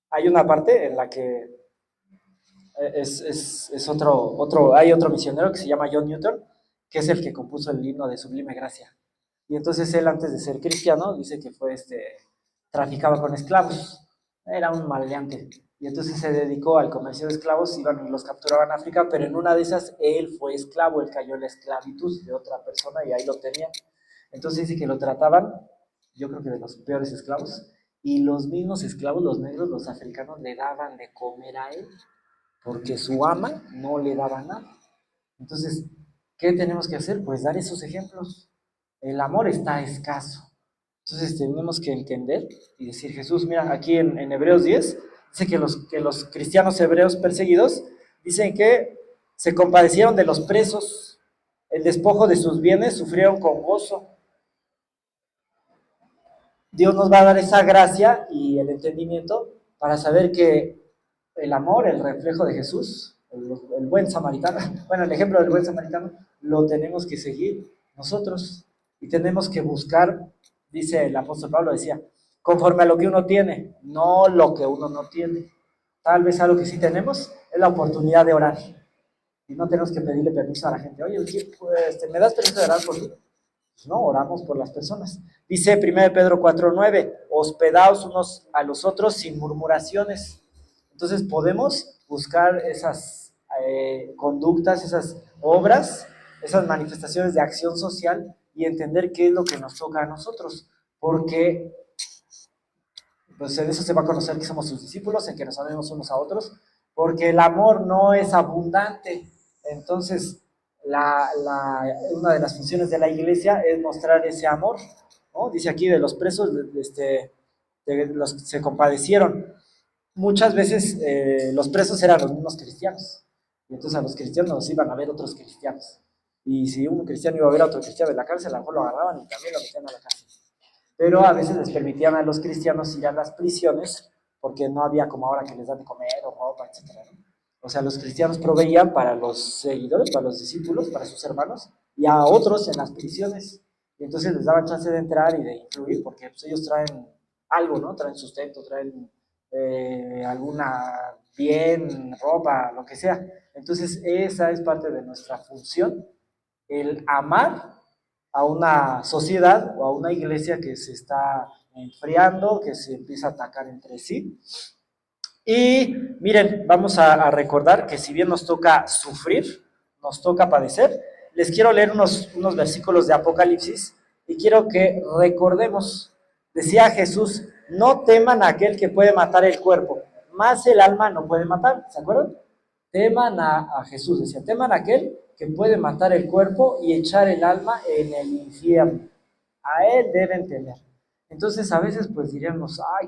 Hay una parte en la que hay otro misionero que se llama John Newton, que es el que compuso el himno de Sublime Gracia. Y entonces él, antes de ser cristiano, dice que traficaba con esclavos. Era un maleante. Y entonces se dedicó al comercio de esclavos, iban y los capturaban a África, pero en una de esas él fue esclavo, él cayó en la esclavitud de otra persona y ahí lo tenía. Entonces dice que lo trataban, yo creo que de los peores esclavos, y los mismos esclavos, los negros, los africanos, le daban de comer a él, porque su ama no le daba nada. Entonces, ¿qué tenemos que hacer? Pues dar esos ejemplos. El amor está escaso. Entonces tenemos que entender y decir, Jesús, mira, aquí en Hebreos 10, dice que los cristianos hebreos perseguidos, dicen que se compadecieron de los presos, el despojo de sus bienes sufrieron con gozo. Dios nos va a dar esa gracia y el entendimiento para saber que el amor, el reflejo de Jesús, el buen samaritano, bueno, el ejemplo del buen samaritano, lo tenemos que seguir nosotros y tenemos que buscar, dice el apóstol Pablo, decía, conforme a lo que uno tiene, no lo que uno no tiene. Tal vez algo que sí tenemos es la oportunidad de orar y no tenemos que pedirle permiso a la gente. Oye, pues, ¿me das permiso de orar por ti? Pues no, oramos por las personas. Dice 1 Pedro 4:9, hospedaos unos a los otros sin murmuraciones. Entonces podemos buscar esas conductas, esas obras, esas manifestaciones de acción social y entender qué es lo que nos toca a nosotros, porque pues en eso se va a conocer que somos sus discípulos, en que nos amemos unos a otros, porque el amor no es abundante. Entonces, una de las funciones de la iglesia es mostrar ese amor, ¿no? Dice aquí de los presos, se compadecieron. Muchas veces los presos eran los mismos cristianos, y entonces a los cristianos los iban a ver otros cristianos. Y si un cristiano iba a ver a otro cristiano en la cárcel, a lo mejor lo agarraban y también lo metían a la cárcel. Pero a veces les permitían a los cristianos ir a las prisiones porque no había como ahora que les dan de comer o ropa, etc. ¿no? O sea, los cristianos proveían para los seguidores, para los discípulos, para sus hermanos y a otros en las prisiones. Y entonces les daban chance de entrar y de influir porque pues, ellos traen algo, ¿no? Traen sustento, traen alguna bien, ropa, lo que sea. Entonces esa es parte de nuestra función, el amar a una sociedad o a una iglesia que se está enfriando, que se empieza a atacar entre sí. Y miren, vamos a recordar que si bien nos toca sufrir, nos toca padecer, les quiero leer unos versículos de Apocalipsis y quiero que recordemos, decía Jesús, no teman a aquel que puede matar el cuerpo, más el alma no puede matar, ¿se acuerdan? Teman a Jesús, decía, teman a aquel que puede matar el cuerpo y echar el alma en el infierno. A él deben temer. Entonces a veces pues diríamos, ay,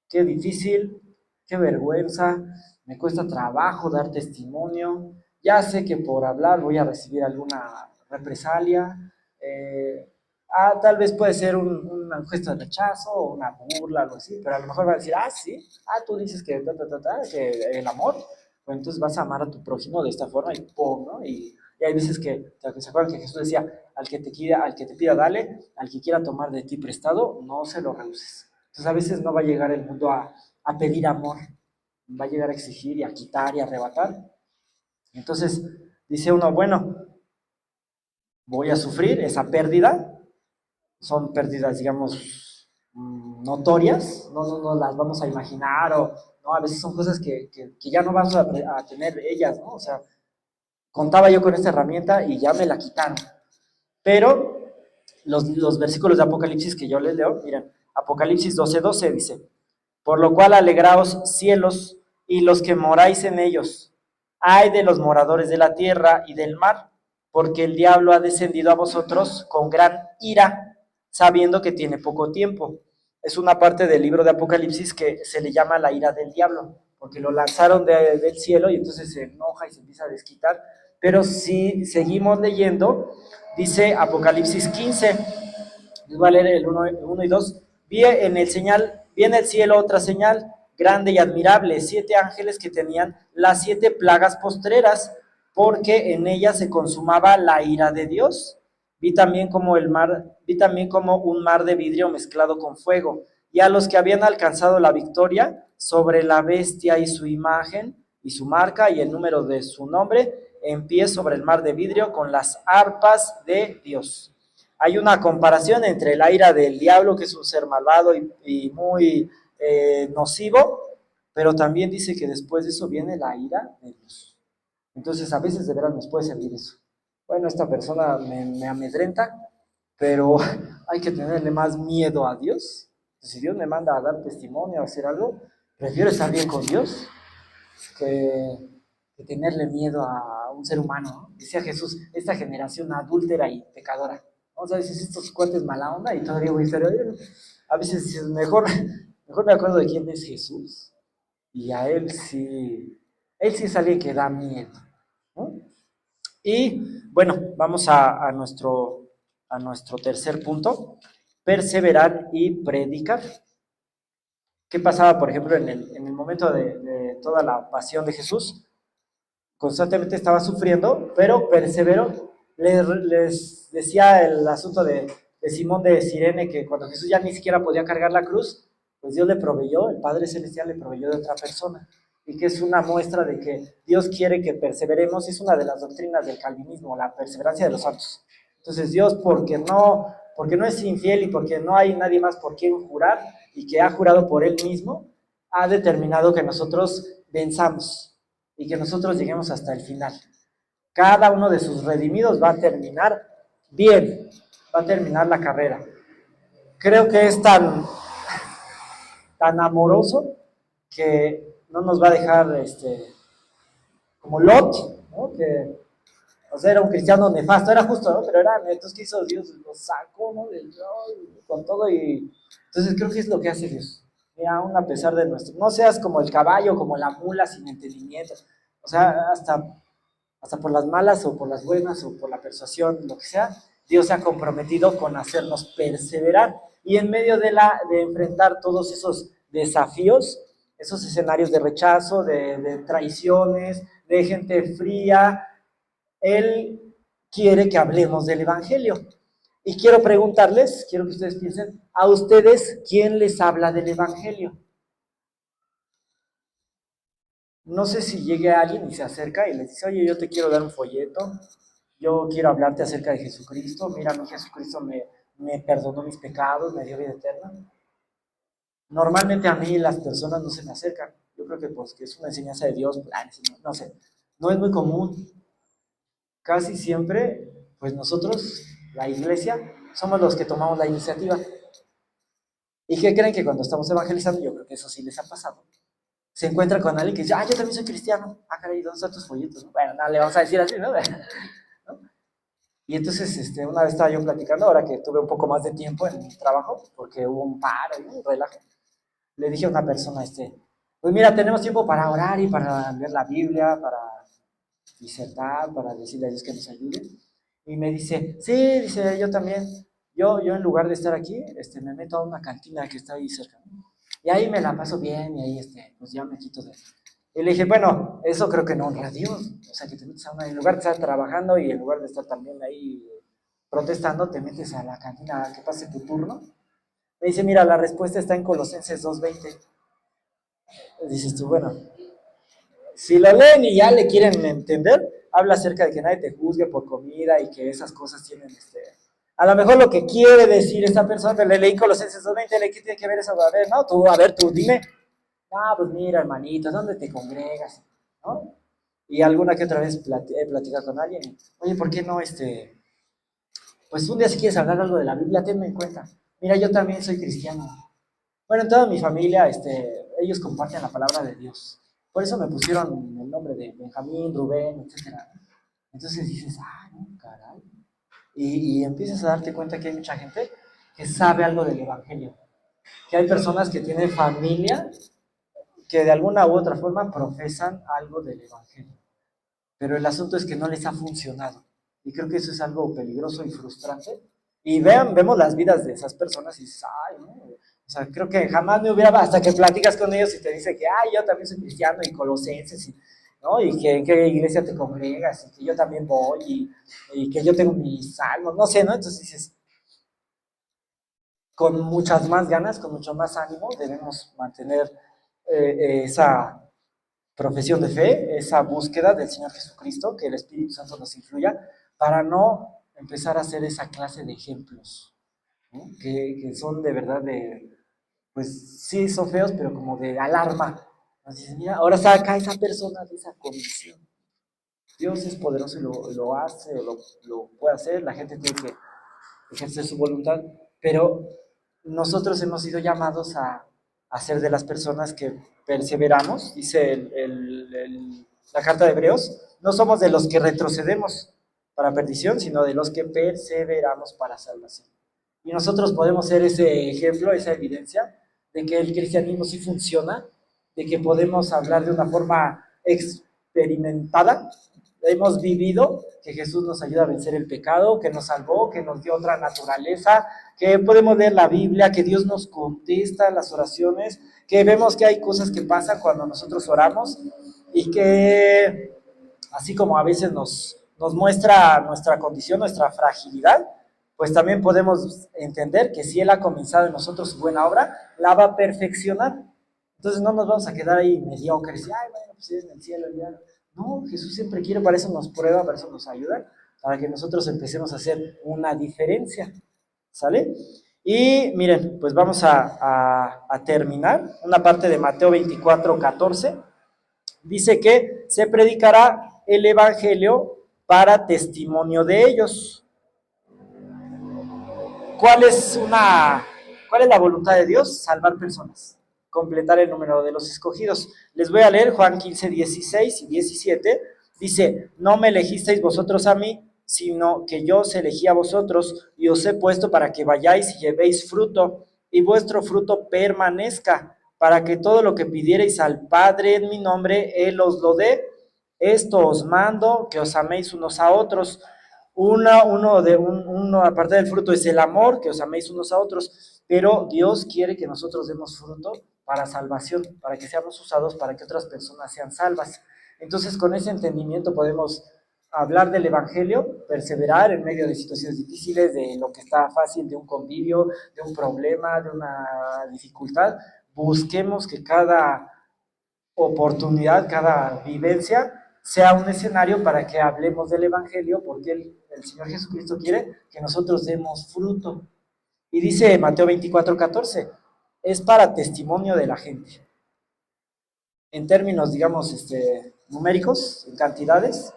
qué difícil, qué vergüenza, me cuesta trabajo dar testimonio, ya sé que por hablar voy a recibir alguna represalia, tal vez puede ser un gesto de rechazo o una burla, algo así, pero a lo mejor va a decir, sí, tú dices que el amor, pues entonces vas a amar a tu prójimo de esta forma y ¡pum! ¿no? Y Y hay veces que, ¿se acuerdan que Jesús decía, al que te pida, dale, al que quiera tomar de ti prestado, no se lo rehuses? Entonces a veces no va a llegar el mundo a pedir amor, va a llegar a exigir y a quitar y a arrebatar. Entonces dice uno, bueno, voy a sufrir esa pérdida, son pérdidas, digamos, notorias, no las vamos a imaginar, o no, a veces son cosas que ya no vamos a tener ellas, ¿no? O sea, contaba yo con esta herramienta y ya me la quitaron. Pero los versículos de Apocalipsis que yo les leo, miren, Apocalipsis 12:12 dice, por lo cual alegraos cielos y los que moráis en ellos. Ay de los moradores de la tierra y del mar, porque el diablo ha descendido a vosotros con gran ira, sabiendo que tiene poco tiempo. Es una parte del libro de Apocalipsis que se le llama la ira del diablo, porque lo lanzaron del cielo y entonces se enoja y se empieza a desquitar. Pero si seguimos leyendo, dice Apocalipsis 15, les voy a leer el 1 y 2. Vi en el cielo otra señal grande y admirable, 7 ángeles que tenían las 7 plagas postreras, porque en ellas se consumaba la ira de Dios. Vi también como un mar de vidrio mezclado con fuego, y a los que habían alcanzado la victoria sobre la bestia y su imagen y su marca y el número de su nombre, en pie sobre el mar de vidrio con las arpas de Dios. Hay una comparación entre la ira del diablo, que es un ser malvado y muy nocivo, pero también dice que después de eso viene la ira de Dios. Entonces a veces de verdad nos puede servir eso. Bueno, esta persona me amedrenta, pero hay que tenerle más miedo a Dios. Si Dios me manda a dar testimonio, a hacer algo, prefiero estar bien con Dios que, que tenerle miedo a un ser humano, ¿no? Decía Jesús, esta generación adúltera y pecadora. O sea, dices, estos cuates mala onda y todavía voy a estar. A veces dices, mejor me acuerdo de quién es Jesús. Y a él sí es alguien que da miedo, ¿no? Y bueno, vamos a nuestro tercer punto, perseverar y predicar. ¿Qué pasaba, por ejemplo, en el momento de toda la pasión de Jesús? Constantemente estaba sufriendo, pero perseveró. Les decía el asunto de Simón de Sirene, que cuando Jesús ya ni siquiera podía cargar la cruz, pues Dios le proveyó, el Padre Celestial le proveyó de otra persona, y que es una muestra de que Dios quiere que perseveremos. Es una de las doctrinas del calvinismo, la perseverancia de los santos. Entonces Dios, porque no es infiel y porque no hay nadie más por quien jurar, y que ha jurado por él mismo, ha determinado que nosotros venzamos y que nosotros lleguemos hasta el final. Cada uno de sus redimidos va a terminar bien, va a terminar la carrera. Creo que es tan amoroso que no nos va a dejar como Lot, ¿no? Que, o sea, era un cristiano nefasto, era justo, ¿no? Pero era, entonces, ¿qué hizo Dios? Lo sacó, ¿no? Con todo y... Entonces creo que es lo que hace Dios. Mira, aún a pesar de nuestro... No seas como el caballo, como la mula sin entendimiento. O sea, hasta por las malas o por las buenas o por la persuasión, lo que sea, Dios se ha comprometido con hacernos perseverar. Y en medio de enfrentar todos esos desafíos, esos escenarios de rechazo, de traiciones, de gente fría, Él quiere que hablemos del Evangelio. Y quiero preguntarles, quiero que ustedes piensen, a ustedes, ¿quién les habla del Evangelio? No sé si llegue alguien y se acerca y les dice, oye, yo te quiero dar un folleto, yo quiero hablarte acerca de Jesucristo, mira, mi Jesucristo me perdonó mis pecados, me dio vida eterna. Normalmente a mí las personas no se me acercan, yo creo que pues que es una enseñanza de Dios, no sé, no es muy común. Casi siempre, pues nosotros, la iglesia, somos los que tomamos la iniciativa. ¿Y qué creen? Que cuando estamos evangelizando, yo creo que eso sí les ha pasado, se encuentra con alguien que dice, yo también soy cristiano. Ah, caray, ¿dónde están tus folletos? Bueno, nada, le vamos a decir así, ¿no? Y entonces, una vez estaba yo platicando, ahora que tuve un poco más de tiempo en mi trabajo, porque hubo un paro y un relajo, le dije a una persona, pues mira, tenemos tiempo para orar y para leer la Biblia, para disertar, para decirle a Dios que nos ayude. Y me dice, sí, dice, yo también. Yo en lugar de estar aquí, me meto a una cantina que está ahí cerca. Y ahí me la paso bien y ahí, pues ya me quito Y le dije, bueno, eso creo que no honra a Dios. O sea, que te metes a una, en lugar de estar trabajando y en lugar de estar también ahí protestando, te metes a la cantina a que pase tu turno. Me dice, mira, la respuesta está en Colosenses 2:20. Dices tú, bueno, si lo leen y ya le quieren entender, habla acerca de que nadie te juzgue por comida y que esas cosas tienen a lo mejor lo que quiere decir esta persona, le leí Colosenses 2:20, ¿qué tiene que ver eso? A ver, no, tú, a ver, tú, dime. Ah, pues mira, hermanito, ¿dónde te congregas? ¿No? Y alguna que otra vez he platicado con alguien, oye, ¿por qué no, pues un día si quieres hablar algo de la Biblia, tenme en cuenta. Mira, yo también soy cristiano. Bueno, en toda mi familia, ellos comparten la palabra de Dios. Por eso me pusieron el nombre de Benjamín, Rubén, etcétera. Entonces dices, ah, no, caray. Y empiezas a darte cuenta que hay mucha gente que sabe algo del Evangelio. Que hay personas que tienen familia que de alguna u otra forma profesan algo del Evangelio. Pero el asunto es que no les ha funcionado. Y creo que eso es algo peligroso y frustrante. Y vemos las vidas de esas personas y dices, ay, no. O sea, creo que jamás me hubiera, hasta que platicas con ellos y te dice que, ay, yo también soy cristiano y colosenses, ¿no? Y que en qué iglesia te congregas, y que yo también voy, y que yo tengo mis salmos, no sé, ¿no? Entonces dices, con muchas más ganas, con mucho más ánimo, debemos mantener esa profesión de fe, esa búsqueda del Señor Jesucristo, que el Espíritu Santo nos influya, para no empezar a hacer esa clase de ejemplos, ¿no? Que son de verdad pues sí, son feos, pero como de alarma. Nos dicen, mira, ahora saca a esa persona de esa condición. Dios es poderoso y lo hace, o lo puede hacer, la gente tiene que ejercer su voluntad, pero nosotros hemos sido llamados a ser de las personas que perseveramos, dice la carta de Hebreos, no somos de los que retrocedemos para perdición, sino de los que perseveramos para salvación. Y nosotros podemos ser ese ejemplo, esa evidencia de que el cristianismo sí funciona, de que podemos hablar de una forma experimentada, hemos vivido que Jesús nos ayuda a vencer el pecado, que nos salvó, que nos dio otra naturaleza, que podemos leer la Biblia, que Dios nos contesta las oraciones, que vemos que hay cosas que pasan cuando nosotros oramos y que así como a veces nos muestra nuestra condición, nuestra fragilidad, pues también podemos entender que si Él ha comenzado en nosotros su buena obra, la va a perfeccionar. Entonces no nos vamos a quedar ahí mediocres, y, ay, bueno, pues es en el cielo ya. No, Jesús siempre quiere, para eso nos prueba, para eso nos ayuda, para que nosotros empecemos a hacer una diferencia, ¿sale? Y miren, pues vamos a terminar una parte de Mateo 24:14. Dice que se predicará el Evangelio para testimonio de ellos. ¿Cuál es, ¿Cuál es la voluntad de Dios? Salvar personas, completar el número de los escogidos. Les voy a leer Juan 15, 16 y 17. Dice, no me elegisteis vosotros a mí, sino que yo os elegí a vosotros y os he puesto para que vayáis y llevéis fruto, y vuestro fruto permanezca, para que todo lo que pidiereis al Padre en mi nombre, Él os lo dé. Esto os mando, que os améis unos a otros. Uno, aparte del fruto, es el amor, que os améis unos a otros, pero Dios quiere que nosotros demos fruto para salvación, para que seamos usados para que otras personas sean salvas. Entonces, con ese entendimiento podemos hablar del Evangelio, perseverar en medio de situaciones difíciles, de lo que está fácil, de un convivio, de un problema, de una dificultad. Busquemos que cada oportunidad, cada vivencia sea un escenario para que hablemos del Evangelio, porque el Señor Jesucristo quiere que nosotros demos fruto. Y dice Mateo 24:14, es para testimonio de la gente. En términos, digamos, numéricos, en cantidades,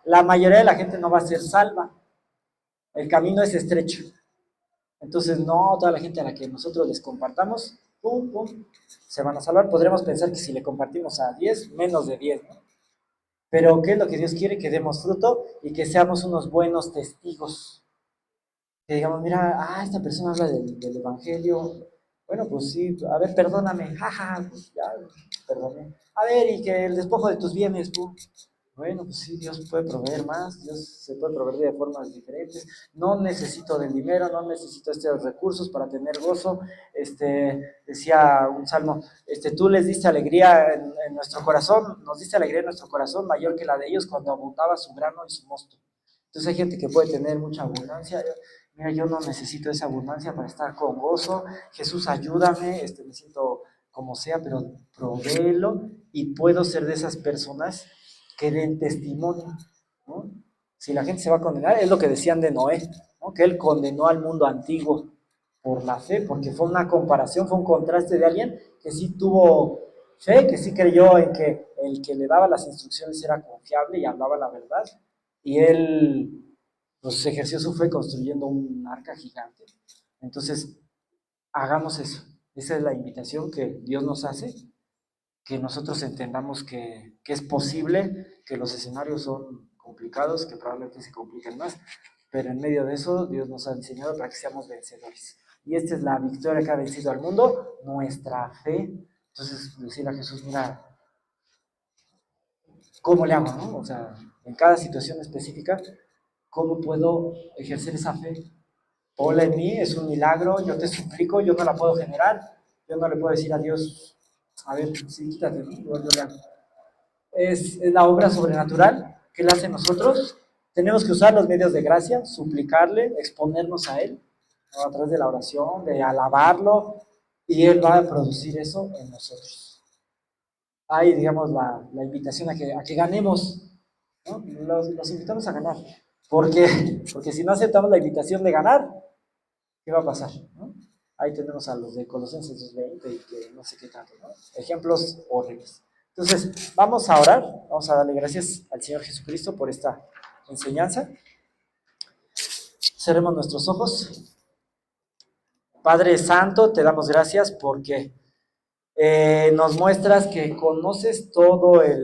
la mayoría de la gente no va a ser salva. El camino es estrecho. Entonces, no toda la gente a la que nosotros les compartamos, pum, pum, se van a salvar. Podremos pensar que si le compartimos a 10, menos de 10, ¿no? Pero ¿qué es lo que Dios quiere? Que demos fruto y que seamos unos buenos testigos. Que digamos, mira, esta persona habla del Evangelio. Bueno, pues sí, a ver, perdóname, jaja, pues ya, perdóname. A ver, y que el despojo de tus bienes, tú. Bueno, pues sí, Dios puede proveer más, Dios se puede proveer de formas diferentes. No necesito del dinero, no necesito estos recursos para tener gozo. Decía un salmo, tú les diste alegría en nuestro corazón, nos diste alegría en nuestro corazón mayor que la de ellos cuando abundaba su grano y su mosto. Entonces hay gente que puede tener mucha abundancia. Mira, yo no necesito esa abundancia para estar con gozo. Jesús, ayúdame, me siento como sea, pero provéelo y puedo ser de esas personas que den testimonio, ¿no? Si la gente se va a condenar, es lo que decían de Noé, ¿no? Que él condenó al mundo antiguo por la fe, porque fue una comparación, fue un contraste de alguien que sí tuvo fe, que sí creyó en que el que le daba las instrucciones era confiable y hablaba la verdad, y él pues ejerció su fe construyendo un arca gigante. Entonces, hagamos eso. Esa es la invitación que Dios nos hace, que nosotros entendamos que es posible, que los escenarios son complicados, que probablemente se compliquen más, pero en medio de eso Dios nos ha enseñado para que seamos vencedores. Y esta es la victoria que ha vencido al mundo, nuestra fe. Entonces, decirle a Jesús, mira, ¿cómo le hago? ¿No? O sea, en cada situación específica, ¿cómo puedo ejercer esa fe? Hola en mí, es un milagro, yo te suplico, yo no la puedo generar, yo no le puedo decir a Dios, a ver, sí, quítate, ¿no? Yo le hago. Es la obra sobrenatural que Él hace en nosotros. Tenemos que usar los medios de gracia, suplicarle, exponernos a Él, ¿no? A través de la oración, de alabarlo, y Él va a producir eso en nosotros. Hay, digamos, la invitación a que ganemos, ¿no? Los invitamos a ganar. ¿Por qué? Porque si no aceptamos la invitación de ganar, ¿qué va a pasar? ¿No? Ahí tenemos a los de Colosenses 2:20 y que no sé qué tanto, ¿no? Ejemplos horribles. Entonces, vamos a orar, vamos a darle gracias al Señor Jesucristo por esta enseñanza. Cerremos nuestros ojos. Padre Santo, te damos gracias porque nos muestras que conoces todo el